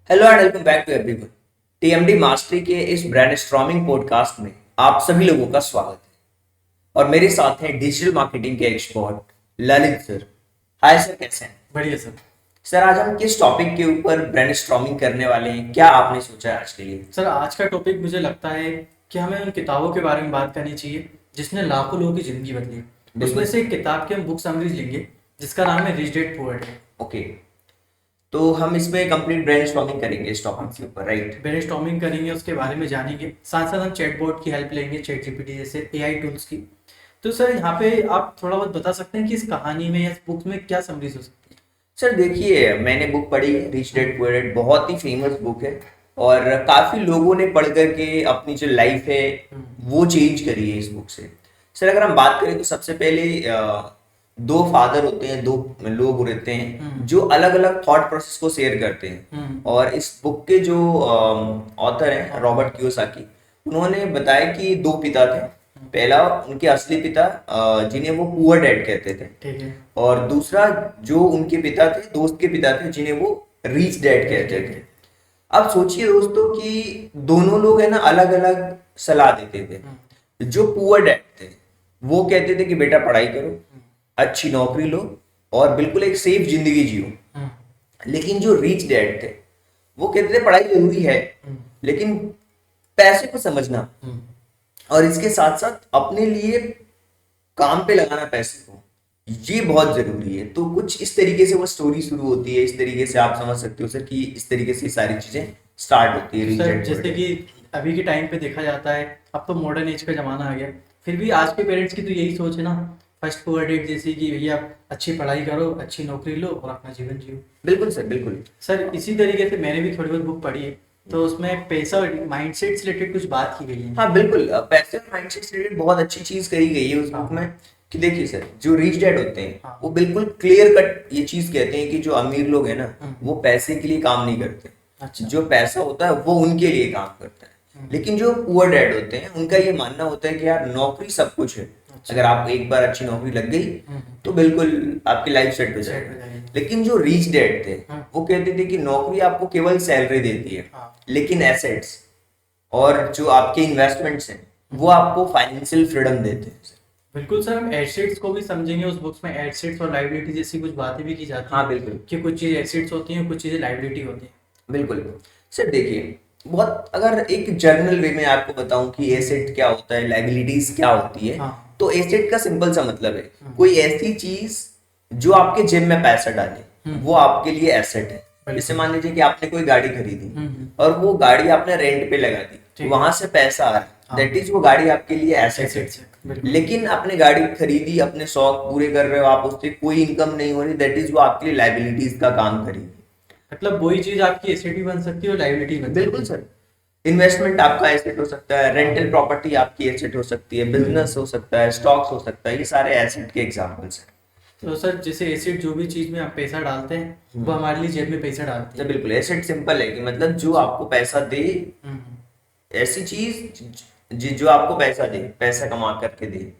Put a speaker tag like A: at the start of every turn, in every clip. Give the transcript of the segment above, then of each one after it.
A: Hello and welcome back to everyone. TMD mastery के इस brainstorming podcast में आप सभी लोगों का स्वागत है। और मेरे साथ हैं डिजिटल मार्केटिंग के expert Lalit sir. Hi sir, कैसे हैं?
B: बढ़िया सर।
A: सर, आज हम किस टॉपिक के ऊपर ब्रेनस्टॉर्मिंग करने वाले हैं, क्या आपने सोचा है आज के लिए?
B: सर आज का टॉपिक मुझे लगता है कि हमें उन किताबों के बारे में बात करनी चाहिए जिसने लाखों लोगों की जिंदगी बदली है।
A: बिल्कुल।
B: उसमें से एक किताब की हम बुक समरीज लेंगे जिसका नाम है rich dad poor dad.
A: Okay, तो हम इसमें कंप्लीट ब्रेनस्टॉर्मिंग करेंगे इस टॉपिक के ऊपर, राइट?
B: ब्रेनस्टॉर्मिंग करेंगे, उसके बारे में जानेंगे, साथ साथ हम चैटबॉट की हेल्प लेंगे, चैट जीपीटी जैसे एआई टूल्स की। तो सर यहाँ पे आप थोड़ा बहुत बता सकते हैं कि इस कहानी में या इस बुक में क्या समरीज हो सकती
A: सर देखिए, मैंने बुक पढ़ी है रिच डैड पुअर डैड, बहुत ही फेमस बुक है और काफी लोगों ने पढ़ करके अपनी जो लाइफ है
B: है।
A: वो चेंज करी है इस बुक से। सर अगर हम बात करें तो सबसे पहले दो फादर होते हैं, दो लोग रहते हैं जो अलग अलग थॉट प्रोसेस को शेयर करते हैं। और इस बुक के जो ऑथर हैं रॉबर्ट कियोसाकी, उन्होंने बताया कि दो पिता थे। पहला उनके असली पिता जिन्हें वो पुअर डैड कहते थे,
B: ठीक है।
A: और दूसरा जो उनके पिता थे, दोस्त के पिता थे, जिन्हें वो रिच डैड कहते थे। अब सोचिए दोस्तों कि दोनों लोग है ना अलग अलग सलाह देते थे। जो पुअर डैड थे वो कहते थे कि बेटा पढ़ाई करो, अच्छी नौकरी लो और बिल्कुल एक सेफ जिंदगी जियो। लेकिन जो रिच डैड थे वो कहते थे पढ़ाई जरूरी है, लेकिन पैसे को समझना और इसके साथ साथ अपने लिए काम पे लगाना पैसे को, ये बहुत जरूरी है। तो कुछ इस तरीके से वो स्टोरी शुरू होती है। इस तरीके से आप समझ सकते हो सर कि इस तरीके से सारी चीजें स्टार्ट होती है
B: तो
A: रिच
B: सर
A: डैड पुअर
B: जैसे
A: डैड।
B: कि अभी के टाइम पे देखा जाता है, अब तो मॉडर्न एज का ज़माना आ गया, फिर भी आज के पेरेंट्स की तो यही सोच है ना, फर्स्ट पुअर डेट जैसी कि भैया अच्छी पढ़ाई करो, अच्छी नौकरी लो और अपना जीवन जियो।
A: बिल्कुल सर, बिल्कुल।
B: सर इसी तरीके से मैंने भी थोड़ी बहुत बुक पढ़ी है, तो उसमें पैसा माइंडसेट से रिलेटेड कुछ बात की गई है।
A: हाँ बिल्कुल, पैसे और माइंडसेट से रिलेटेड बहुत अच्छी चीज कही गई है उस बुक
B: हाँ।
A: में। कि देखिए सर, जो रिच डैड होते हैं
B: हाँ।
A: वो बिल्कुल क्लियर कट ये चीज कहते हैं कि जो अमीर लोग हैं ना वो पैसे के लिए काम नहीं करते।
B: अच्छा।
A: जो पैसा होता है वो उनके लिए काम करता है। लेकिन जो पुअर डैड होते हैं उनका ये मानना होता है कि यार नौकरी सब कुछ है।
B: अच्छा।
A: अगर आप एक बार अच्छी नौकरी लग गई तो बिल्कुल आपकी लाइफ सेट हो
B: सेट हो
A: जाएगी।
B: जाएगी।
A: लेकिन जो रिच डैड थे
B: हाँ।
A: वो कहते थे कि नौकरी आपको केवल सैलरी देती है,
B: हाँ।
A: लेकिन एसेट्स और जो आपके इन्वेस्टमेंट्स हैं वो आपको फाइनेंशियल फ्रीडम देते हैं।
B: बिल्कुल सर, हम एसेट्स को भी समझेंगे। उस बुक्स में एसेट्स और लाइबिलिटी जैसी कुछ बातें भी की जाती
A: हाँ
B: हैं
A: बिल्कुल।
B: कि कुछ चीज़ एसेट्स होती हैं, कुछ चीज़ें लाइबिलिटी होती हैं।
A: बिल्कुल सर, देखिए बहुत अगर एक जर्नल वे में आपको बताऊं कि एसेट क्या होता है, लाइबिलिटीज क्या होती है,
B: हाँ।
A: तो एसेट का सिंपल सा मतलब है कोई ऐसी चीज जो आपके जेब में पैसा डाले, वो आपके लिए एसेट है। जैसे
B: बिल्कुल।
A: मान लीजिए कि आपने कोई गाड़ी खरीदी
B: हम्म।
A: और वो गाड़ी आपने रेंट पे लगा दी,
B: ठीक है।
A: वहां से पैसा आ रहा है,
B: हाँ।
A: दैट इज वो गाड़ी आपके लिए एसेट
B: एसेट्स
A: है।
B: है बिल्कुल।
A: लेकिन आपने गाड़ी खरीदी, अपने शौक पूरे कर रहे हो, आप उससे कोई इनकम नहीं हो रही, दैट इज वो आपके लिए लाइबिलिटीज का काम करेगी।
B: मतलब वही चीज़ आपकी एसेट भी बन सकती है और लाइबिलिटी बन सकती
A: बिल्कुल
B: है।
A: सर, इन्वेस्टमेंट आपका एसेट हो सकता है, रेंटल
B: हाँ।
A: प्रॉपर्टी आपकी एसेट हो सकती है, बिजनेस हो सकता है, स्टॉक्स हो सकता है, ये सारे एसेट के एग्जांपल्स हैं।
B: तो सर जैसे एसेट जो भी चीज़ में आप पैसा डालते हैं वो हमारे लिए जेब में पैसा डालती
A: तो
B: है।
A: बिल्कुल एसेट सिंपल है कि मतलब जो आपको पैसा दे,
B: हम्म।
A: ऐसी चीज जो आपको पैसा दे, पैसा कमा करके दे।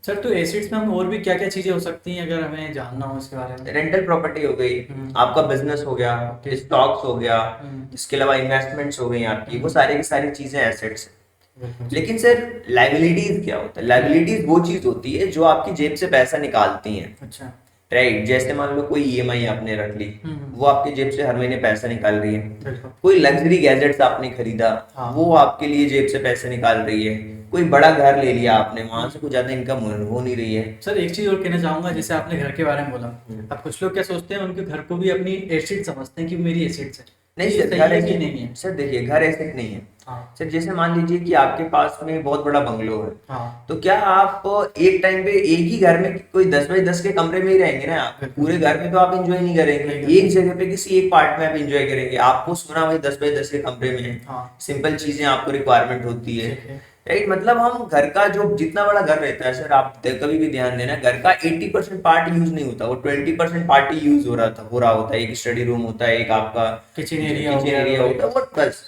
B: सर तो एसेट्स में हम और भी क्या क्या चीज़ें हो सकती हैं अगर हमें जानना हो इसके बारे में?
A: रेंटल प्रॉपर्टी हो गई, आपका बिजनेस हो गया,
B: ओके।
A: स्टॉक्स हो गया,
B: हम्म।
A: इसके अलावा इन्वेस्टमेंट्स हो गई आपकी, वो सारी की सारी चीजें एसेट्स हैं।
B: बिल्कुल।
A: लेकिन सर लाइबिलिटीज क्या होता है? लाइबिलिटीज वो चीज होती है जो आपकी जेब से पैसा निकालती हैं।
B: अच्छा।
A: राइट, जैसे मान लो कोई ईएमआई आपने रख ली,
B: हम्म।
A: वो आपकी जेब से हर महीने पैसा निकाल रही है।
B: बिल्कुल।
A: कोई लग्जरी गैजेट्स आपने खरीदा,
B: हाँ।
A: वो आपके लिए जेब से पैसे निकाल रही है। कोई बड़ा घर ले लिया आपने, वहां से कुछ ज्यादा इनकम हो नहीं रही है।
B: सर एक चीज़ और कहना चाहूँगा, जैसे आपने घर के बारे में बोला, अब कुछ लोग क्या सोचते हैं, उनके घर को भी अपनी एसेट समझते हैं कि मेरी एसेट्स है।
A: नहीं
B: ये
A: सर,
B: सही
A: घर
B: है कि
A: ऐसे
B: नहीं है?
A: सर देखिए, घर एसेट नहीं है।
B: हाँ।
A: सर जैसे मान लीजिए कि आपके पास में बहुत बड़ा बंगलो है,
B: हाँ।
A: तो क्या आप एक टाइम पे एक ही घर में कोई 10 बाई 10 के कमरे में ही रहेंगे ना? आप
B: बिल्कुल।
A: पूरे घर में तो आप एंजॉय नहीं करेंगे,
B: नहीं करेंगे।
A: एक जगह पे किसी एक पार्ट में आप एंजॉय करेंगे। आपको सोना वही 10 बाई 10 के कमरे में है,
B: हाँ।
A: सिंपल चीजें आपको रिक्वायरमेंट होती है।
B: ठीक है।
A: राइट, मतलब हम घर का जो जितना बड़ा घर रहता है सर, आप कभी भी ध्यान देना, घर का 80% पार्ट यूज नहीं होता, वो 20% पार्ट ही यूज हो रहा होता है। एक स्टडी रूम होता है, एक आपका
B: किचन एरिया हो
A: किचन
B: गया
A: एरिया होता है, वो बस।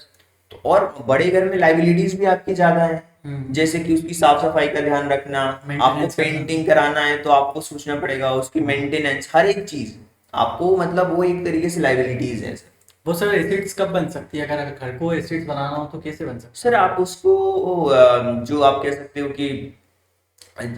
A: तो और बड़े घर में लाइबिलिटीज भी आपकी ज्यादा है, जैसे कि उसकी साफ सफाई का ध्यान रखना, आपको
B: मेंटेनेंस करना।
A: पेंटिंग कराना है तो आपको सोचना पड़ेगा, उसकी मेंटेनेंस, हर एक चीज आपको, मतलब वो एक तरीके से लाइबिलिटीज है सर।
B: वो सर एसिड्स कब बन सकती है? अगर घर को एसिड्स बनाना हो तो कैसे बन सकती
A: सर आप उसको जो आप कह सकते हो कि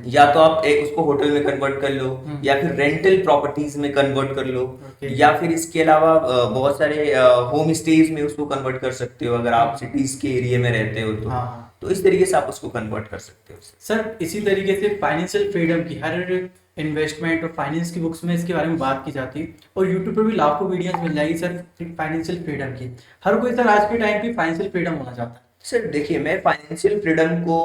A: या तो आप एक उसको होटल में कन्वर्ट कर लो,
B: है?
A: या फिर रेंटल प्रॉपर्टीज में कन्वर्ट कर लो,
B: ओके।
A: या फिर इसके अलावा बहुत सारे होम स्टेज में उसको कन्वर्ट कर सकते हो अगर आप सिटीज के एरिया में रहते हो तो।
B: हाँ हाँ।
A: तो इस तरीके से आप उसको कन्वर्ट कर सकते हो।
B: सर इसी तरीके से फाइनेंशियल फ्रीडम की हर इन्वेस्टमेंट और फाइनेंस की बुक्स में इसके बारे में बात की जाती है, और यूट्यूब पर भी लाखों वीडियोस मिल जाएगी सर फाइनेंशियल फ्रीडम की। हर कोई सर आज के टाइम पे फाइनेंशियल फ्रीडम होना चाहता है।
A: सर देखिए, मैं फाइनेंशियल फ्रीडम को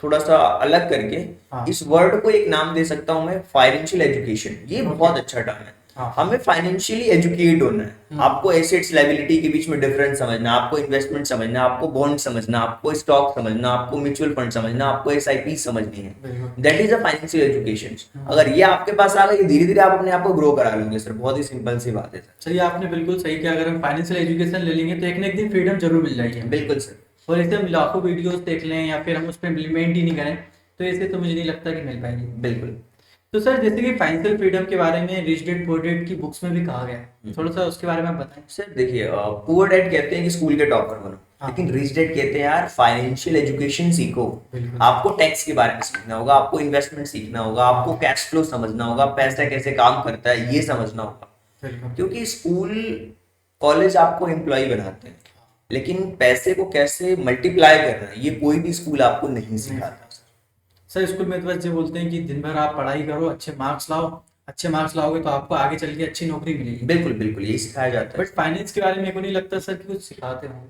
A: थोड़ा सा अलग करके
B: हाँ।
A: इस वर्ड को एक नाम दे सकता हूँ मैं, फाइनेंशियल एजुकेशन। ये
B: Okay.
A: बहुत अच्छा टर्म है।
B: हाँ।
A: हमें फाइनेंशियली एजुकेट होना है। आपको एसेट्स लायबिलिटी के बीच में डिफरेंस समझना, आपको इन्वेस्टमेंट समझना, आपको बॉन्ड समझना, आपको स्टॉक समझना, आपको म्यूचुअल फंड समझना, आपको एसआईपी समझनी है।
B: बिल्कुल।
A: That is a financial education. अगर ये आपके पास आ गई, धीरे धीरे आप अपने आप को ग्रो करा लोगे सर। बहुत ही सिंपल सी बात है सर।
B: सर ये आपने बिल्कुल सही किया, अगर हम फाइनेंशियल एजुकेशन ले लेंगे तो एक ना एक दिन फ्रीडम जरूर मिल जाएगी हमें।
A: बिल्कुल सर।
B: और ऐसे हम लाखों वीडियोस देख लें या फिर हम उस पर इम्प्लीमेंट ही नहीं करें तो ऐसे तो मुझे नहीं लगता कि मिल पाएगी।
A: बिल्कुल।
B: तो सर जैसे कि फाइनेंशियल फ्रीडम के बारे में रिच डैड पुअर डैड की बुक्स में भी कहा गया है, थोड़ा सा उसके बारे में आप बताएं।
A: सर देखिए, पुअर डैड कहते हैं कि स्कूल के टॉपर बनो,
B: हाँ।
A: लेकिन रिच डैड कहते हैं यार फाइनेंशियल एजुकेशन सीखो।
B: बिल्कुल।
A: आपको टैक्स के बारे में सीखना होगा, आपको इन्वेस्टमेंट सीखना होगा, आपको कैश फ्लो समझना होगा, पैसा कैसे काम करता है ये समझना होगा।
B: बिल्कुल।
A: क्योंकि स्कूल कॉलेज आपको एम्प्लॉय बनाते हैं, लेकिन पैसे को कैसे मल्टीप्लाई करना है ये कोई भी स्कूल आपको नहीं सिखाता।
B: सर स्कूल में तो बस ये बोलते हैं कि दिन भर आप पढ़ाई करो, अच्छे मार्क्स लाओ, अच्छे मार्क्स लाओगे तो आपको आगे चल के अच्छी नौकरी मिलेगी।
A: बिल्कुल बिल्कुल, यही सिखाया जाता है।
B: बट फाइनेंस के बारे में मेरे को नहीं लगता सर कि कुछ सिखाते हों।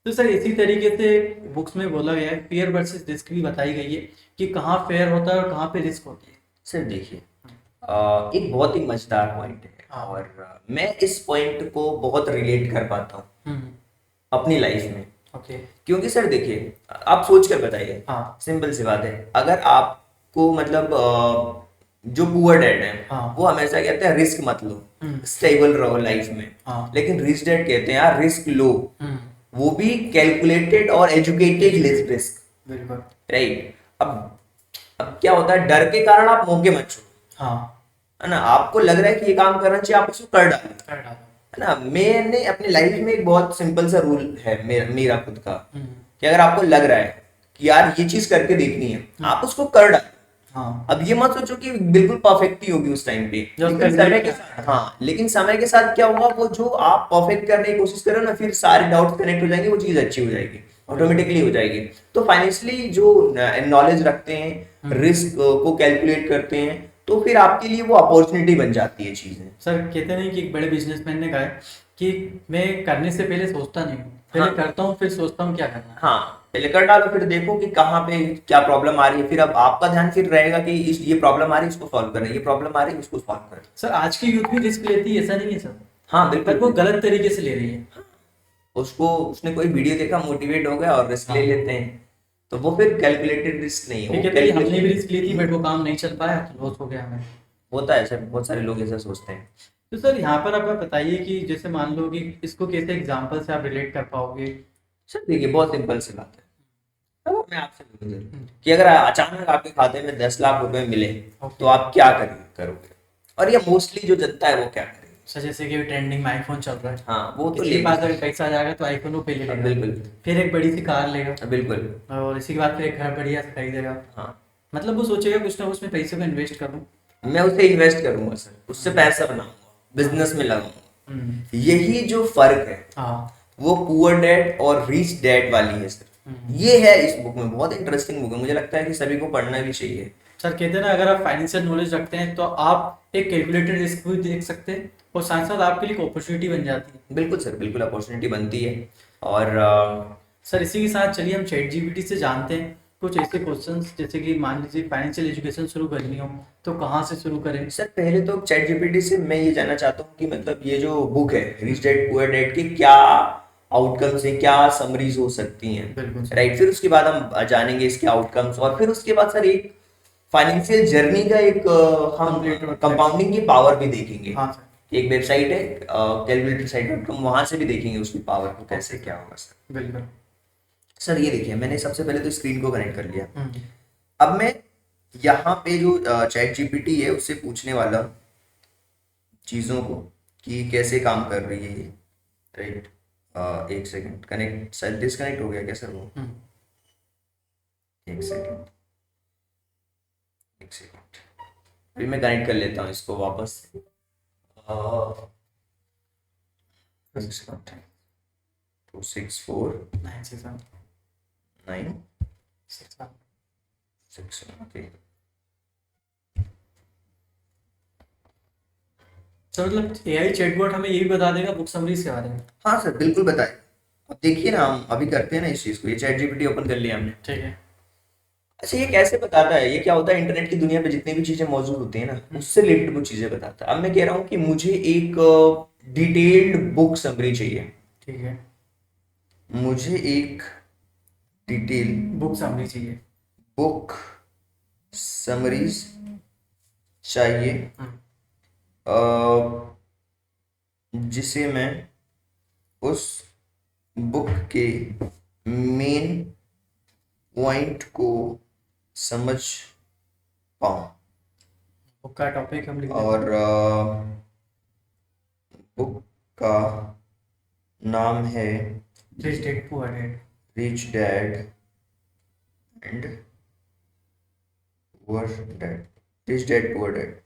B: तो सर इसी तरीके से बुक्स में बोला गया है, फेयर वर्सेस रिस्क भी बताई गई है कि कहाँ फेयर होता है और कहाँ पे रिस्क होती है।
A: सर देखिए, एक बहुत ही मजेदार पॉइंट है,
B: हाँ।
A: और मैं इस पॉइंट को बहुत रिलेट कर पाता हूँ
B: हम्म।
A: अपनी लाइफ में।
B: ओके।
A: क्योंकि सर देखिए, आप सोच कर बताइए,
B: हाँ।
A: सिंपल सी बात है। अगर आपको मतलब जो पुअर डैड है
B: हाँ।
A: वो हमेशा कहते हैं रिस्क मत लो, स्टेबल रहो लाइफ में।
B: हाँ।
A: लेकिन रिच डैड कहते हैं यार रिस्क लो,
B: हम्म।
A: वो भी कैलकुलेटेड और एजुकेटेड रिस्क।
B: बिल्कुल।
A: राइट। अब क्या होता है, डर के कारण आप मौके मत छोड़ो,
B: हाँ।
A: है ना। आपको लग रहा है कि ये काम करना चाहिए, आप उसको कर डालो,
B: कर डालो।
A: है ना। मैंने अपनी लाइफ में एक बहुत सिंपल सा रूल है मेरा खुद का, कि अगर आपको लग रहा है कि यार ये चीज करके देखनी है, आप उसको कर डालो।
B: हाँ।
A: अब ये मत सोचो कि बिल्कुल परफेक्ट ही होगी उस टाइम पे,
B: जब
A: लेकिन
B: करने
A: समय
B: की-
A: के साथ, हाँ, लेकिन समय के साथ क्या होगा, वो जो आप परफेक्ट करने की कोशिश करो ना, फिर सारे डाउट्स कनेक्ट हो जाएंगे, वो चीज अच्छी हो जाएगी, ऑटोमेटिकली हो जाएगी। तो फाइनेंशियली जो नॉलेज रखते हैं, रिस्क को कैलकुलेट करते हैं, तो फिर आपके लिए वो अपॉर्चुनिटी बन जाती है चीजें।
B: सर कहते नहीं कि एक बड़े बिजनेसमैन ने कहा है कि मैं करने से पहले सोचता नहीं हूँ, पहले
A: हाँ।
B: करता हूँ फिर सोचता हूँ क्या करना है।
A: हाँ, पहले कर डालो, फिर देखो कि कहाँ पे क्या प्रॉब्लम आ रही है, फिर अब आपका ध्यान फिर रहेगा कि ये प्रॉब्लम आ रही है, इसको सॉल्व करना है, ये प्रॉब्लम आ रही है, इसको सॉल्व करना है।
B: सर आज की यूथ भी रिस्क लेती है, ऐसा नहीं है सर,
A: हाँ बिल्कुल।
B: पर वो गलत तरीके से ले रही है।
A: उसने कोई वीडियो देखा, मोटिवेट हो गया और रिस्क ले लेते हैं, तो वो फिर कैलकुलेटेड रिस्क नहीं है,
B: फिर
A: वो
B: कहते हैं कि हमने भी
A: calculation-
B: रिस्क ली थी बट वो काम नहीं चल पाया तो लॉस हो गया हमें।
A: होता है सर, बहुत सारे लोग ऐसा सोचते हैं।
B: तो सर यहाँ पर आप बताइए कि जैसे मान लो कि इसको कैसे एग्जाम्पल से आप रिलेट कर पाओगे।
A: सर देखिए, बहुत सिंपल सी बात है। अगर मैं आपसे पूछूं कि अगर अचानक आपके खाते में 10 लाख रुपए मिले, तो आप क्या करोगे, और ये मोस्टली जो जनता है वो क्या करेगी।
B: सर जैसे कि ट्रेंडिंग में आईफोन चल रहा है,
A: हाँ, वो तो
B: इसके
A: ले
B: पास अगर पैसा आ जाएगा तो आईफोन वो पे ले लेगा,
A: बिल्कुल
B: फिर एक बड़ी सी कार लेगा,
A: बिल्कुल।
B: और इसी के बाद फिर एक घर बढ़िया से खरीदेगा।
A: हाँ,
B: मतलब वो सोचेगा कुछ ना कुछ में पैसे को इन्वेस्ट करूँ।
A: मैं उसे इन्वेस्ट करूंगा सर, उससे पैसा बनाऊंगा, बिजनेस में लगाऊंगा। यही जो फर्क है,
B: हाँ।
A: वो पुअर डैड और रिच डैड वाली है सर। ये है इस बुक में, बहुत इंटरेस्टिंग बुक है, मुझे लगता है कि सभी को पढ़ना भी चाहिए।
B: सर कहते हैं ना, अगर आप फाइनेंशियल नॉलेज रखते हैं तो आप एक कैलकुलेटेड रिस्क भी देख सकते हैं और साथ साथ आपके लिए एक अपॉर्चुनिटी बन जाती है।
A: बिल्कुल सर, बिल्कुल अपॉर्चुनिटी बनती है। और
B: सर इसी के साथ चलिए हम चैट जीपीटी से जानते हैं कुछ ऐसे क्वेश्चंस, जैसे कि मान लीजिए फाइनेंशियल एजुकेशन शुरू करनी हो तो कहाँ से शुरू करें।
A: सर पहले तो चैट जीपीटी से मैं ये जानना चाहता हूँ कि मतलब ये जो बुक है रिच डैड पुअर डैड के क्या आउटकम्स है, क्या समरीज हो सकती हैं।
B: बिल्कुल सर।
A: राइट, फिर उसके बाद हम जानेंगे इसके आउटकम्स, और फिर उसके बाद सर एक फाइनेंशियल जर्नी का एक हम कंपाउंडिंग की पावर भी देखेंगे।
B: हाँ सर।
A: एक वेबसाइट है calculatorSite.com, वहां से भी देखेंगे उसकी पावर को कैसे क्या होगा सर।
B: बिल्कुल।
A: सर ये देखिए, मैंने सबसे पहले तो स्क्रीन को कनेक्ट कर लिया। अब मैं यहाँ पे जो चैट जीपीटी है उससे पूछने वाला हूँ चीज़ों को कि कैसे काम कर रही है ये। राइट। एक सेकंड, कनेक्ट शायद डिस्कनेक्ट हो गया क्या सर वो? एक सेकंड, एक सेकंड, अभी मैं कनेक्ट कर लेता हूँ इसको वापस। एक सेकंड, 264 9 6 ओके।
B: तो मतलब एआई चैटबॉट हमें ये भी बता देगा बुक समरीज के बारे में?
A: हाँ सर बिल्कुल बताए। अब देखिए ना, हम अभी करते हैं ना इस चीज़ को, ये चैट जीपीटी ओपन कर लिया हमने।
B: ठीक है।
A: अच्छा, ये कैसे बताता है? ये क्या होता है, इंटरनेट की दुनिया पे जितनी भी चीजें मौजूद होती है ना, उससे रिलेटेड वो चीजें बताता है। अब मैं कह रहा हूँ कि मुझे एक डिटेल्ड बुक समरी चाहिए।
B: ठीक है।
A: मुझे एक डिटेल
B: बुक समरी चाहिए।
A: बुक समरीज चाहिए,
B: हम्म,
A: जिसे मैं उस बुक के मेन पॉइंट को समझ पाऊँ।
B: बुक का टॉपिक हम लिख देते
A: और
B: हैं।
A: बुक का नाम है
B: rich dad poor dad.
A: Rich dad and poor dad, rich dad poor dad.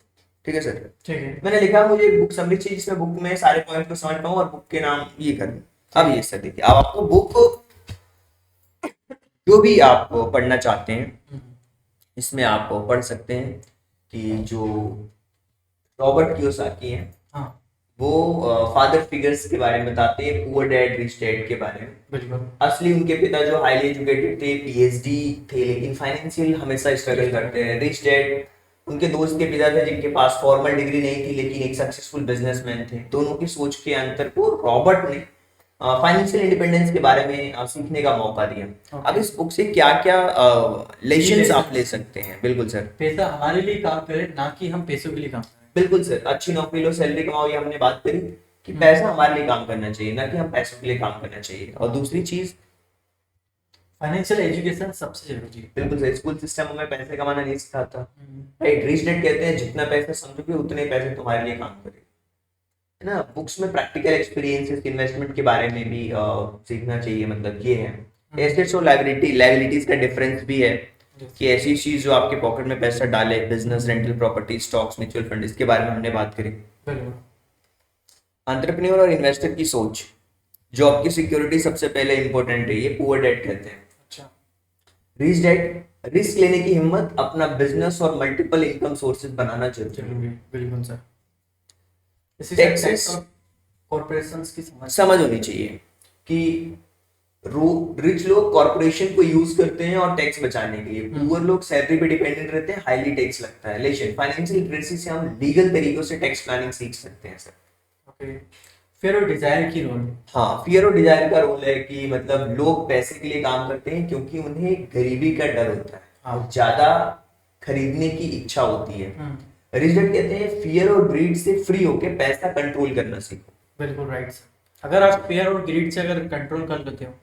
A: ठीक है सर।
B: ठीक है।
A: मैंने लिखा मुझे एक बुक समरी चाहिए जिसमें बुक में सारे पॉइंट को समझ पाऊँ और बुक के नाम ये कर दूं। अब ये सर देखिए, अब आपको बुक जो भी आप पढ़ना चाहते हैं
B: हम्म,
A: इसमें आप पढ़ सकते हैं कि जो रॉबर्ट कियोसाकी हैं
B: हाँ
A: वो फादर फिगर्स के बारे में बताते हैं, पुअर डैड रिच डैड के बारे में।
B: बिल्कुल।
A: असली उनके पिता जो हाईली एजुकेटेड थे, पीएचडी थे, लेकिन फाइनेंशियल हमेशा स्ट्रगल करते हैं। रिच डैड उनके दोस्त के पिता थे जिनके पास फॉर्मल डिग्री नहीं थी लेकिन एक सक्सेसफुल बिजनेसमैन थे। दोनों की सोच के अंतर को रॉबर्ट ने फाइनेंशियल इंडिपेंडेंस के बारे में सीखने का मौका दिया।
B: Okay.
A: अब इस बुक से क्या क्या लेसन्स आप
B: lessons
A: ले सकते हैं? बिल्कुल सर,
B: पैसा हमारे लिए काम करे, ना कि हम पैसों के लिए काम करें।
A: बिल्कुल सर। अच्छी नौकरी लो, सैलरी कमाओ, ये हमने बात करी कि पैसा हमारे लिए काम करना चाहिए, ना कि हम पैसों के लिए काम करना चाहिए। और दूसरी चीज,
B: फाइनेंशियल एजुकेशन सबसे जरूरी है।
A: बिल्कुल सही, स्कूल सिस्टम हमें पैसे कमाना नहीं सिखाता।
B: हम्म,
A: राइट, रिच डैड कहते हैं जितना पैसा समझोगे उतने पैसे तुम्हारे लिए काम करेंगे, है ना। बुक्स में प्रैक्टिकल एक्सपीरियंसेस, इन्वेस्टमेंट के बारे में भी सीखना चाहिए। मतलब ये है एसेट्स और लायबिलिटीज का डिफरेंस भी है कि ऐसी चीज जो आपके पॉकेट में पैसा डाले, business, rental property, stocks, mutual fund, इसके बारे में हमने बात करी।
B: बिल्कुल।
A: एंटरप्रेन्योर और इन्वेस्टर की सोच, जॉब की सिक्योरिटी सबसे पहले इंपॉर्टेंट है, ये पुअर डैड कहते हैं।
B: अच्छा।
A: रिच डैड रिस्क लेने की हिम्मत, अपना बिजनेस और मल्टीपल इनकम सोर्सेज बनाना जरूरी है।
B: जरूरी है, बिल्कुल सर। इसी से
A: टैक्सेस
B: टैक्स और कॉर्पोरेशंस की
A: समझ होनी चाहिए कि रिच लोग कॉर्पोरेशन को यूज करते हैं और टैक्स बचाने के लिए, पुअर लोग सैलरी पे डिपेंडेंट रहते हैं, हाईली टैक्स लगता है। लेकिन फाइनेंशियल लिटरेसी से हम लीगल तरीकों से टैक्स प्लानिंग सीख सकते हैं सर।
B: ओके। फिर और डिजायर की रोल।
A: हाँ, फियर और डिजायर का रोल है कि मतलब लोग पैसे के लिए काम करते हैं क्योंकि उन्हें गरीबी का डर होता है,
B: हाँ।
A: ज्यादा खरीदने की इच्छा होती है।
B: हम्म,
A: रिच डैड कहते हैं फियर और ग्रीड से फ्री होके पैसा कंट्रोल करना सीखो।
B: बिल्कुल राइट सर। अगर आप फेयर और ग्रीड से अगर कंट्रोल कर लेते हो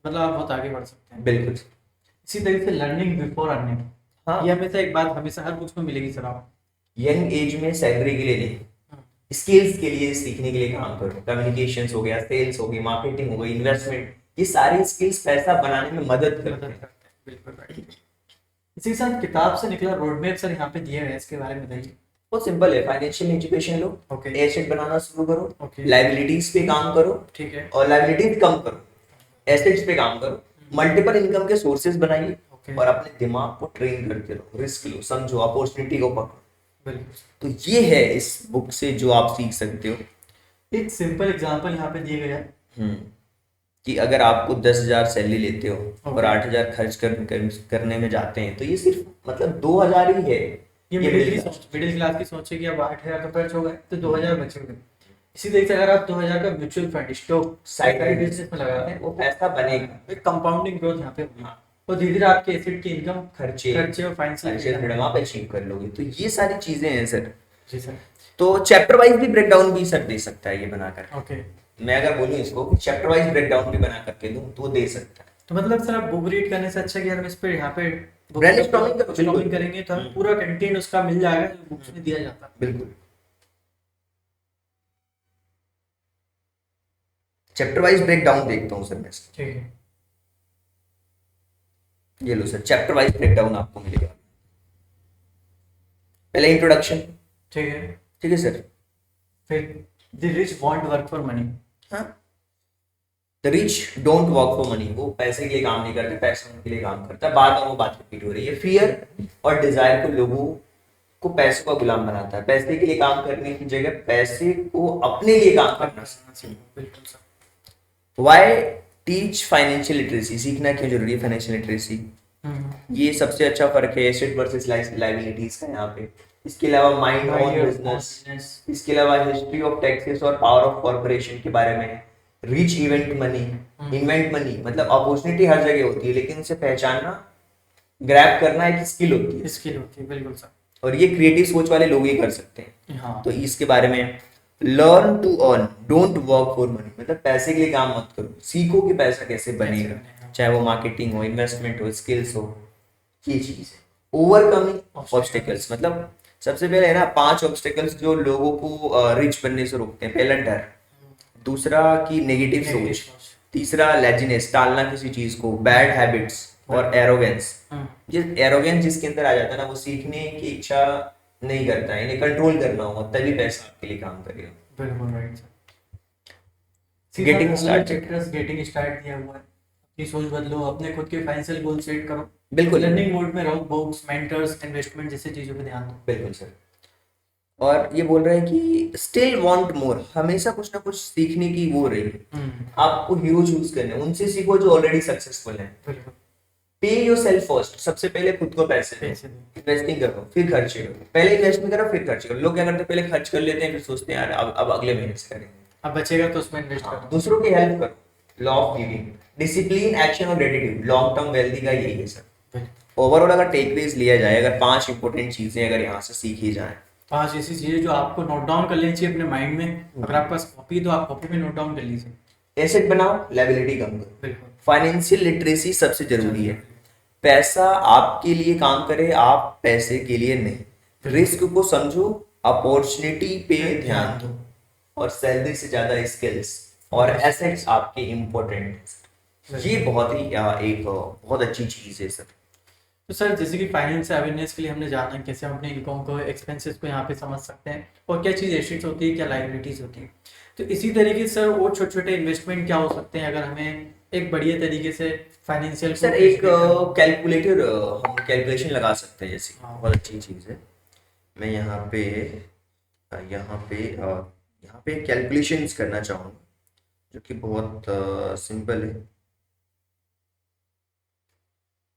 B: मतलब आप बहुत आगे बढ़ सकते हैं।
A: बिल्कुल।
B: इसी तरीके से लर्निंग बिफोर अर्निंग,
A: हाँ,
B: ये हमेशा एक बात हमेशा हर बुक्स में मिलेगी सर। आप
A: यंग एज में सैलरी के लिए नहीं, स्किल्स के लिए सीखने के लिए काम करो। कम्युनिकेशंस हो गया, सेल्स हो गई, मार्केटिंग हो गई, इन्वेस्टमेंट, ये सारी स्किल्स पैसा बनाने में मदद करते
B: मदद
A: हैं।
B: करते हैं, बिल्कुल राइट। इसी के साथ किताब से निकला रोड मैप सर यहाँ पे दिए हुए हैं, इसके बारे में बताइए।
A: बहुत सिंपल है, फाइनेंशियल एजुकेशन लो,
B: ओके।
A: एसेट बनाना शुरू करो,
B: ओके।
A: लाइबिलिटीज पे काम करो
B: ठीक है।
A: और लाइबिलिटीज कम करो, एसेट्स पे काम करो, मल्टीपल इनकम के सोर्सेज बनाइए
B: ओके।
A: और अपने दिमाग को ट्रेन करते रहो, रिस्क लो, समझो, अपॉर्चुनिटी को पकड़ो।
B: बिल्कुल।
A: तो ये है इस बुक से जो आप सीख सकते हो।
B: एक सिंपल एग्जांपल यहाँ पे दिए गया है।
A: हम्म, कि अगर आपको 10,000 सैलरी लेते हो और
B: ओके।
A: 8,000 खर्च करने में जाते हैं तो ये सिर्फ मतलब 2,000 ही है।
B: ये मिडिल क्लास की सोच है कि अब 8,000 का खर्च हो गए तो 2,000 बचेंगे। इसी तरीके से अगर आप 2,000 का mutual fund stock
A: side
B: business में लगाते हैं
A: वो पैसा बनेगा,
B: एक कंपाउंडिंग ग्रोथ यहाँ पे होगी। और धीरे धीरे आपके एसेट की इनकम
A: खर्चे
B: खर्चे और फाइनेंशियल
A: फ्रीडम आप अचीव कर लोगे। तो ये सारी चीजें हैं सर।
B: जी सर।
A: तो चैप्टर वाइज भी ब्रेकडाउन भी सर दे सकता है ये बनाकर।
B: ओके।
A: मैं अगर बोलूँ इसको कि चैप्टर वाइज ब्रेकडाउन भी बना करके दूं तो वो दे सकता है।
B: तो मतलब सर आप बुक रीड करने से अच्छा कि हम इस पे यहाँ पे
A: Brainstorming करो, बिल्कुल।
B: brainstorming करेंगे तो हमें पूरा कंटेंट उसका मिल जाएगा जो बुक्स में दिया जाता है।
A: बिल्कुल। चैप्टर वाइज ब्रेक डाउन देखता हूँ सर मैं।
B: ठीक है।
A: ये लो sir, chapter wise break down आपको मिलेगा। पहले इंट्रोडक्शन।
B: ठीक है।
A: ठीक है सर।
B: फिर the rich want work for money.
A: हाँ, the rich don't work for money, वो पैसे के लिए काम नहीं करते, पैसा उनके लिए काम करता है। बार बार वो बात रिपीट हो रही है। फियर और डिजायर को लोगों को पैसों का गुलाम बनाता है। पैसे के लिए काम करने की जगह पैसे को अपने लिए काम करना।
B: बिल्कुल sir.
A: Why teach financial literacy, सीखना क्यों जरूरी है फाइनेंशियल लिटरेसी। ये सबसे अच्छा फर्क है एसेट वर्सेस लाइबिलिटीज का यहाँ पे। इसके अलावा माइंड ऑन बिजनेस, इसके अलावा हिस्ट्री ऑफ टैक्सेस और पावर ऑफ कॉर्पोरेशन के बारे में। Rich event money, invent money मतलब अपॉर्चुनिटी हर जगह होती है, लेकिन उसे पहचानना, ग्रैब करना एक स्किल होती है।
B: स्किल होती है, बिल्कुल सर।
A: और ये क्रिएटिव सोच वाले लोग ही कर सकते हैं।
B: हाँ।
A: तो इसके बारे में learn to earn, don't work for money, मतलब पैसे के लिए काम मत करो, सीखो कि पैसा कैसे बनेगा, चाहे वो मार्केटिंग हो, इन्वेस्टमेंट हो, स्किल्स हो। ये चीज है। ओवरकमिंग ऑब्स्टेकल्स, मतलब सबसे पहले है ना 5 ऑब्स्टेकल्स जो लोगों को रिच बनने से रोकते हैं। पहला डर, दूसरा की नेगेटिव सोच, तीसरा लेजीनेस, टालना किसी चीज को, बैड हैबिट्स और एरोगेंस। एरोगेंस जिसके अंदर आ जाता है ना, वो सीखने की इच्छा नहीं करता है, इन्हें कंट्रोल करना होगा तभी पैसा आपके लिए काम करेगा।
B: बिल्कुल right sir.
A: Getting start,
B: getting start दिया हुआ है। अपनी सोच बदलो, अपने खुद के फाइनेंशियल गोल सेट करो,
A: बिल्कुल
B: लर्निंग मोड में रहो, बुक्स, मेंटर्स, इन्वेस्टमेंट जैसी चीजों पे ध्यान दो।
A: बिल्कुल सर। और ये बोल रहे हैं कि स्टिल वांट मोर, हमेशा कुछ ना कुछ सीखने की वो रही। आपको हीरो चूज करने, उनसे सीखो जो ऑलरेडी सक्सेसफुल है। पे योरसेल्फ फर्स्ट, सबसे पहले खुद को पैसे दो। इन्वेस्टिंग करो फिर खर्च करो, पहले इन्वेस्टमेंट करो फिर खर्च करो। लोग क्या करते हैं, पहले खर्च कर लेते हैं फिर सोचते हैं यार अब अगले महीने से करेंगे,
B: अब बचेगा तो उसमें इन्वेस्ट करो।
A: दूसरों की हेल्प करो, law of giving, discipline, action और ग्रेटिट्यूड। लॉन्ग टर्म वेल्थ का यही है सर। ओवरऑल अगर टेकअवेज लिया जाए, अगर 5 इंपॉर्टेंट चीजें अगर यहाँ से सीखी जाए,
B: 5 ऐसी चीजें जो आपको नोट डाउन कर लेनी चाहिए अपने माइंड में। अगर आपके पास कॉपी तो आप कॉपी में नोट डाउन कर लीजिए।
A: एसेट बनाओ, लायबिलिटी कम करो।
B: बिल्कुल।
A: फाइनेंशियल लिटरेसी सबसे जरूरी है। पैसा आपके लिए काम करे, आप पैसे के लिए नहीं। रिस्क को समझो, अपॉर्चुनिटी पे ध्यान दो, और सैलरी से ज्यादा स्किल्स और एसेट्स आपके इम्पोर्टेंट है। ये बहुत ही एक बहुत अच्छी चीज है सर।
B: तो सर जैसे कि फाइनेंस अवेयरनेस के लिए हमने जाना कैसे हम अपने इनकम को, एक्सपेंसेस को यहाँ पे समझ सकते हैं, और क्या चीज़ एसेट्स होती है, क्या लायबिलिटीज होती है। तो इसी तरीके से सर और छोटे छोटे इन्वेस्टमेंट क्या हो सकते हैं अगर हमें एक बढ़िया तरीके से फाइनेंशियल
A: सर एक कैलकुलेटर, हम कैलकुलेशन लगा सकते हैं जैसे। बहुत अच्छी चीज है। मैं यहाँ पे कैलकुलेशंस करना चाहूँगा जो कि बहुत सिंपल है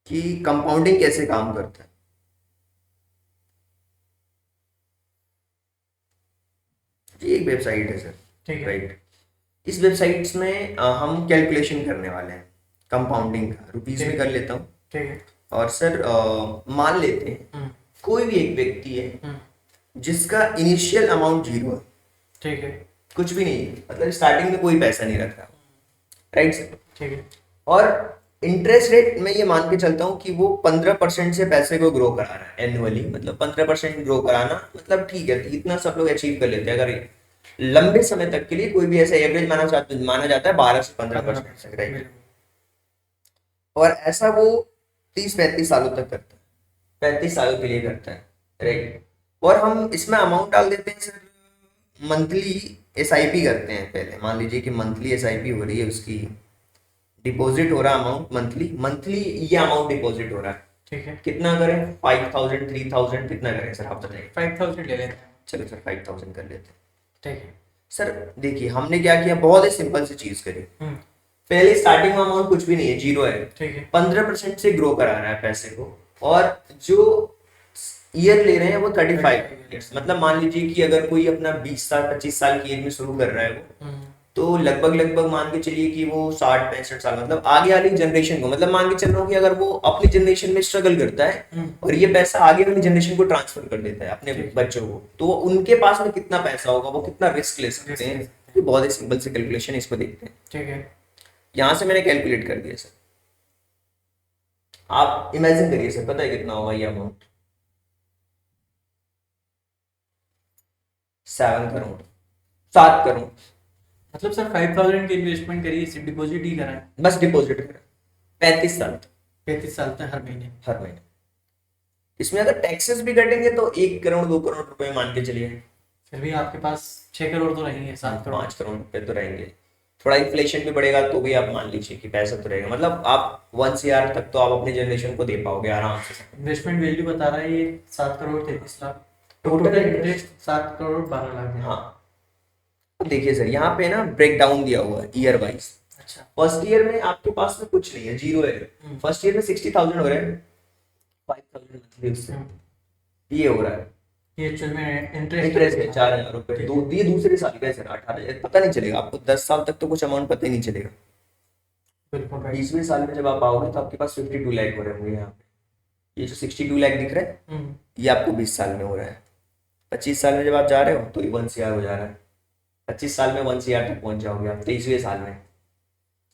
A: कि कंपाउंडिंग कैसे काम करता है। ये एक वेबसाइट है सर,
B: ठीक है।
A: राइट। इस वेबसाइट्स में हम कैलकुलेशन करने वाले हैं कंपाउंडिंग का। रुपीज में कर लेता हूँ।
B: ठीक है।
A: और सर मान लेते हैं कोई भी एक व्यक्ति है जिसका इनिशियल अमाउंट 0 है।
B: ठीक है।
A: कुछ भी नहीं है, मतलब स्टार्टिंग में कोई पैसा नहीं रख रहा, राइट सर।
B: ठीक है।
A: और इंटरेस्ट रेट मैं ये मान के चलता हूँ कि वो 15% से पैसे को ग्रो करा रहा है एनुअली। मतलब 15% ग्रो कराना मतलब ठीक है, इतना सब लोग अचीव कर लेते हैं। अगर लंबे समय तक के लिए कोई भी ऐसा एवरेज माना जाता है 12 से 15% तक, राइट। और ऐसा वो 30-35 सालों तक करता है, 35 सालों के लिए करता है, राइट। और हम इसमें अमाउंट डाल देते हैं सर, मंथली एसआईपी करते हैं। पहले मान लीजिए कि मंथली एसआईपी हो रही है, उसकी डिपॉजिट हो रहा है अमाउंट मंथली ये अमाउंट डिपॉजिट हो रहा है।
B: ठीक है।
A: कितना करें, 5000, 3000, कितना करें सर आप बताइए।
B: 5000 ले लेते हैं।
A: चलो सर 5000 कर लेते हैं।
B: ठीक है।
A: सर देखिए हमने क्या किया, बहुत ही सिंपल सी चीज करी। पहले स्टार्टिंग में अमाउंट कुछ भी नहीं है, 0 है।
B: ठीक है।
A: 15% से ग्रो करा रहा है पैसे को, और जो ईयर ले रहे हैं वो 35 मतलब मान लीजिए कि अगर कोई अपना 20 साल 25 साल की एज में शुरू कर रहा है वो, तो लगभग मान के चलिए कि वो 60-65 साल, मतलब आगे वाली जनरेशन को, मतलब मान के चल रहा हूँ कि अगर वो अपनी जनरेशन में स्ट्रगल करता है और ये पैसा आगे वाली जनरेशन को ट्रांसफर कर देता है अपने बच्चों को, तो उनके पास में कितना पैसा होगा, वो कितना रिस्क ले सकते हैं। ये बहुत ही सिंपल से कैलकुलेशन, इसको देखते हैं।
B: ठीक है।
A: यहाँ से मैंने कैलकुलेट कर दिया सर। आप इमेजिन करिए सर, पता है कितना होगा ये अमाउंट, 7 करोड़ 7 करोड़।
B: मतलब सर 5,000 की इन्वेस्टमेंट करिए, सिर्फ डिपॉजिट ही कराएं
A: बस डिपॉजिट करें 35 साल तक,
B: 35 साल तक हर महीने।
A: हर महीने। इसमें अगर टैक्सेस भी कटेंगे तो 1 करोड़ 2 करोड़ रुपए मान के चलिए,
B: फिर भी आपके पास 6 करोड़ तो रहेंगे, 7 करोड़।
A: 5 करोड़ रुपए तो रहेंगे। थोड़ा इन्फ्लेशन भी बढ़ेगा तो भी आप मान लीजिए कि पैसा तो रहेगा, मतलब आप 1 CR तक तो आप अपनी जनरेशन को दे पाओगे आराम से।
B: इन्वेस्टमेंट वैल्यू बता रहा है ये 7 crore 33 lakh,
A: total
B: total interest 7 crore 12 lakh है।
A: हाँ, अब देखिए सर यहाँ पे ना ब्रेक डाउन दिया हुआ है ईयर वाइज।
B: अच्छा।
A: फर्स्ट ईयर में आपके पास में कुछ नहीं है, जीरो है। फर्स्ट ईयर में 60,000 हो रहा है, 5,000 मंथली उससे ये हो रहा है।
B: ये एक्चुअल में
A: इंटरेस्ट है 4,000 रुपए। ये दूसरे साल का है सर, 18,000 पता नहीं चलेगा आपको, 10 साल तक तो कुछ अमाउंट पता ही नहीं चलेगा।
B: बिल्कुल राइट।
A: 20वें साल में जब आप आओगे तो आपके पास 52 लाख हो रहे होंगे यहाँ पे। ये जो 62 लाख दिख रहा है ये आपको 20 साल में हो रहा है। 25 साल में जब आप जा रहे हो तो ये 1 CR हो जा रहा है। 25 साल में 1 CR तक पहुंच जाओगे आप 23वें साल में।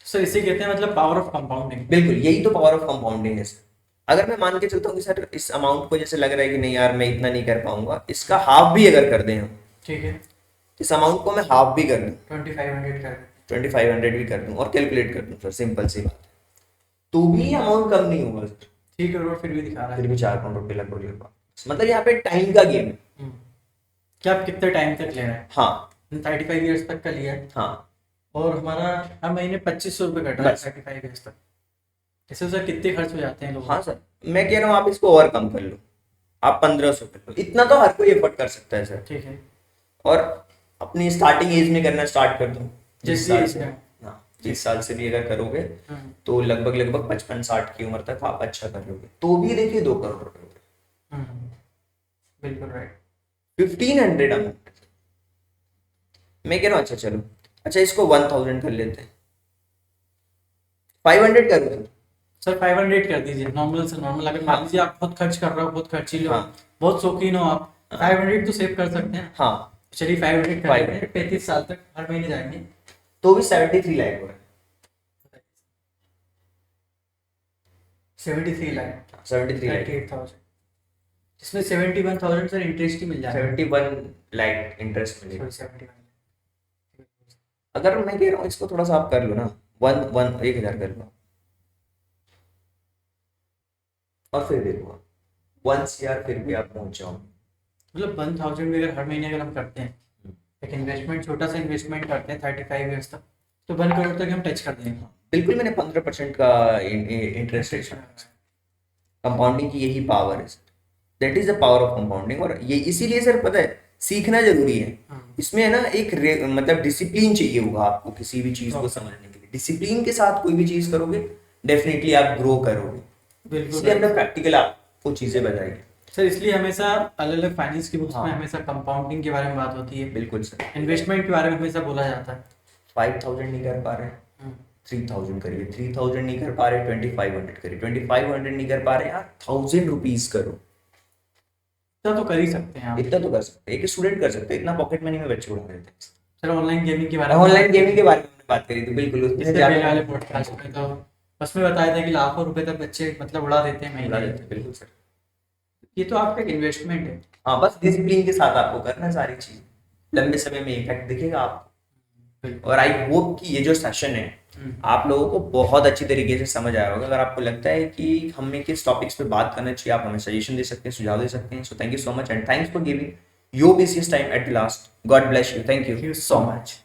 B: सर इसे कहते हैं मतलब पावर ऑफ कंपाउंडिंग।
A: बिल्कुल, यही तो पावर ऑफ कंपाउंडिंग है सर। अगर मैं मान के चलता हूँ कि सर इस अमाउंट को जैसे लग रहा है कि नहीं यार मैं इतना नहीं कर पाऊंगा, इसका हाफ भी अगर कर दें हम,
B: ठीक है,
A: इस अमाउंट को मैं हाफ भी कर दूं,
B: 2500 कर
A: 2500 भी कर दूं और कैलकुलेट कर दूं सर, सिंपल सी बात है, तो भी अमाउंट कम नहीं होगा सर।
B: 3 करोड़ फिर भी दिखा रहा
A: फिर
B: है।
A: भी 4 करोड़ रुपए लगभग लगभग, मतलब यहाँ पे टाइम का गेम है।
B: क्या आप कितने टाइम तक ले रहे हैं?
A: हाँ
B: 35 ईयर्स तक का लिया है
A: हाँ
B: और हमारा हर महीने 2500 रुपये कट रहा है
A: बस।
B: 35 ईयर्स तक। इससे सर कितने खर्च हो जाते हैं लोग?
A: हाँ सर, मैं कह रहा हूँ आप इसको और कम कर लो, आप 1500 कर लो, इतना तो हर कोई एफर्ट कर सकता है सर।
B: ठीक है,
A: और अपनी स्टार्टिंग एज में करना स्टार्ट कर दो, जिस
B: जिस
A: साल
B: एज
A: से,
B: में।
A: हाँ 20 साल से भी अगर करोगे तो लगभग लगभग 55-60 की उम्र तक आप अच्छा कर लोगे, तो भी देखिए 2 करोड़ रुपए हो गए।
B: बिल्कुल राइट।
A: 1500 अमाउंट, मैं कह रहा हूँ अच्छा चलो, अच्छा इसको 1000 कर लेते हैं, 500 करो
B: सर 500 कर दीजिए, नॉर्मल से नॉर्मल। अगर मान लीजिए आप बहुत खर्च कर रहे हो, बहुत खर्चीले हो,
A: हाँ।
B: बहुत शौकीन हो आप, 500 तो सेव कर सकते हैं।
A: हाँ,
B: चलिए 500 कर लेते हैं, 35 साल तक हर महीने जाएंगे
A: तो भी 73 लाख हो रहा है।
B: 73 लाख,
A: 73 लाख,
B: 38,000, जिसमें 71,000 सर इंटरेस्ट ही मिल जाएगा।
A: 71 लाख इंटरेस्ट मिलेगा।
B: Sorry, 71।
A: अगर मैं कह रहा हूँ इसको थोड़ा सा आप कर लो ना, 1,000 कर लो और फिर देखो 1 CR फिर भी आप पहुंच जाओ।
B: मतलब 1,000 भी अगर हर महीने अगर हम करते हैं, एक इन्वेस्टमेंट, छोटा सा इन्वेस्टमेंट करते हैं 35 ईयर्स तक, तो 1 करोड़ तक हम टच कर देंगे।
A: बिल्कुल, मैंने 15% का इंटरेस्ट रेट, कंपाउंडिंग की यही पावर है sir, that is the power of compounding. और ये इसीलिए सर पता है सीखना जरूरी है। इसमें है ना एक मतलब डिसिप्लिन चाहिए होगा आपको किसी भी चीज को समझने के लिए। डिसिप्लिन के साथ कोई भी चीज करोगे डेफिनेटली आप ग्रो करोगे।
B: बिल्कुल,
A: इसलिए हमने प्रैक्टिकल आपको चीजें बताई।
B: सर इसलिए हमेशा अलग अलग फाइनेंस की बुक्स में
A: हाँ।
B: हमेशा कंपाउंडिंग के बारे में बात होती है,
A: बिल्कुल सर,
B: इन्वेस्टमेंट के बारे में हमेशा बोला जाता है।
A: 5,000 नहीं कर पा रहे, 3,000 करिए, 3,000 नहीं कर पा रहे 2,500 करिए, 2,500 नहीं कर पा रहे यार 1,000 रुपीज करो।
B: इतना तो कर ही सकते हैं आप।
A: इतना तो कर सकते हैं, एक स्टूडेंट कर सकते हैं, इतना पॉकेट मनी में बच्चे उड़ा देते हैं।
B: सर ऑनलाइन गेमिंग के बारे में,
A: ऑनलाइन गेमिंग के बारे में हमने बात करी थी, बिल्कुल उसमें
B: इससे
A: ज्यादा
B: पहले वाले पॉडकास्ट में तो उसमें बताया था कि लाखों रुपए तक बच्चे मतलब उड़ा देते हैं
A: उड़ा
B: महीने।
A: देते हैं, बिल्कुल सर।
B: ये तो आपका एक इन्वेस्टमेंट है।
A: हाँ, बस डिसिप्लिन के साथ आपको करना है सारी चीज, लंबे समय में इफेक्ट दिखेगा आपको। और आई होप कि ये जो सेशन है आप लोगों को बहुत अच्छी तरीके से समझ आया होगा। अगर आपको लगता है कि हमें किस टॉपिक्स पे बात करना चाहिए, आप हमें सजेशन दे सकते हैं, सुझाव दे सकते हैं। So thank you so much and thanks for giving your precious time at the last. God bless you, thank you so much.